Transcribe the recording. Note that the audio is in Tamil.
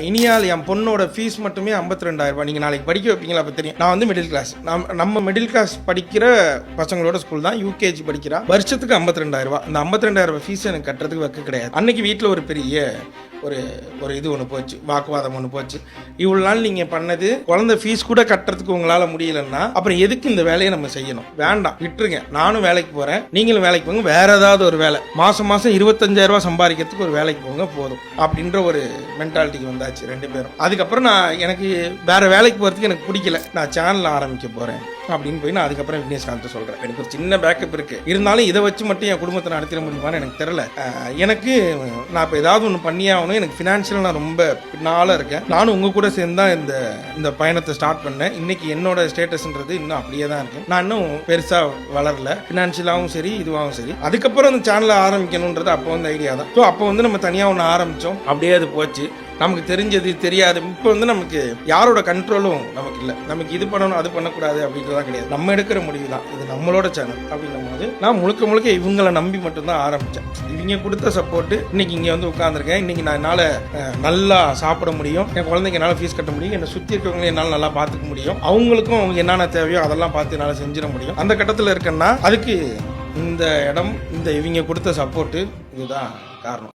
இனியால் என் பொண்ணோட ஃபீஸ் மட்டுமே 52,000 ரூபாய். நீங்கள் நாளைக்கு படிக்க வைப்பீங்களா? அப்போ தெரியும். நான் வந்து மிடில் கிளாஸ், நம்ம மிடில் கிளாஸ் படிக்கிற பசங்களோட ஸ்கூல் தான். யூகேஜி படிக்கிறா. வருஷத்துக்கு 52,000 ரூபாய். இந்த 52,000 ரூபாய் ஃபீஸ் எனக்கு கட்டுறதுக்கு வைக்க கிடையாது. அன்னைக்கு வீட்டில் ஒரு பெரிய ஒரு இது ஒன்று போச்சு, வாக்குவாதம் ஒன்று போச்சு. இவ்வளோ நாள் நீங்கள் பண்ணது குழந்தை ஃபீஸ் கூட கட்டுறதுக்கு உங்களால் முடியலன்னா அப்புறம் எதுக்கு இந்த வேலையை நம்ம செய்யணும்? வேண்டாம், விட்டுருங்க. நானும் வேலைக்கு போகிறேன், நீங்களும் வேலைக்கு போங்க. வேற ஏதாவது ஒரு வேலை, மாதம் 25,000 ரூபாய் சம்பாதிக்கிறதுக்கு ஒரு வேலைக்கு போங்க போதும் அப்படின்ற ஒரு மென்டாலிட்டிக்கு வந்தாச்சு ரெண்டு பேரும். அதுக்கப்புறம் எனக்கு வேற வேலைக்கு போகிறதுக்கு எனக்கு பிடிக்கல. நான் சேனல் ஆரம்பிக்க போகிறேன் அப்படின்னு போய் நான் அதுக்கப்புறம் விக்னேஷ்காந்த் சொல்கிறேன். எனக்கு ஒரு சின்ன பேக்கப் இருக்குது, இருந்தாலும் இதை வச்சு மட்டும் என் குடும்பத்தை நடத்திட முடியுமான்னு எனக்கு தெரியல. எனக்கு நான் இப்போ ஏதாவது ஒன்று பண்ணியே ஆகணும். எனக்கு ஃபினான்ஷியல் நான் ரொம்ப பின்னால் இருக்கேன். நானும் உங்கள் கூட சேர்ந்து தான் இந்த பயணத்தை ஸ்டார்ட் பண்ணேன். இன்னைக்கு என்னோட ஸ்டேட்டஸ்ன்றது இன்னும் அப்படியே தான் இருக்கு. நான் இன்னும் பெருசாக வளரல, ஃபினான்ஷியலாகவும் சரி இதுவாகவும் சரி. அதுக்கப்புறம் அந்த சேனலை ஆரம்பிக்கணுன்றது அப்போ வந்து ஐடியா தான். ஸோ அப்போ வந்து நம்ம தனியாக ஒன்று ஆரம்பித்தோம், அப்படியே அது போச்சு. நமக்கு தெரிஞ்சது தெரியாது. இப்போ வந்து நமக்கு யாரோட கண்ட்ரோலும் நமக்கு இல்லை. நமக்கு இது பண்ணணும் அது பண்ணக்கூடாது அப்படின்றதான் கிடையாது. நம்ம எடுக்கிற முடிவு தான், இது நம்மளோட சேனல் அப்படின்னும் போது நான் முழுக்க இவங்களை நம்பி மட்டும்தான் ஆரம்பித்தேன். இவங்க கொடுத்த சப்போர்ட்டு இன்னைக்கு இங்கே வந்து உட்காந்துருக்கேன். இன்னைக்கு நான் என்னால் நல்லா சாப்பிட முடியும், என் குழந்தைங்க என்னால் ஃபீஸ் கட்ட முடியும், என்னை சுற்றி இருக்கவங்களை என்னால் நல்லா பார்த்துக்க முடியும், அவங்களுக்கும் அவங்க என்னென்ன தேவையோ அதெல்லாம் பார்த்து என்னால் செஞ்சிட முடியும். அந்த கட்டத்தில் இருக்கேன்னா அதுக்கு இந்த இடம், இந்த இவங்க கொடுத்த சப்போர்ட்டு இதுதான் காரணம்.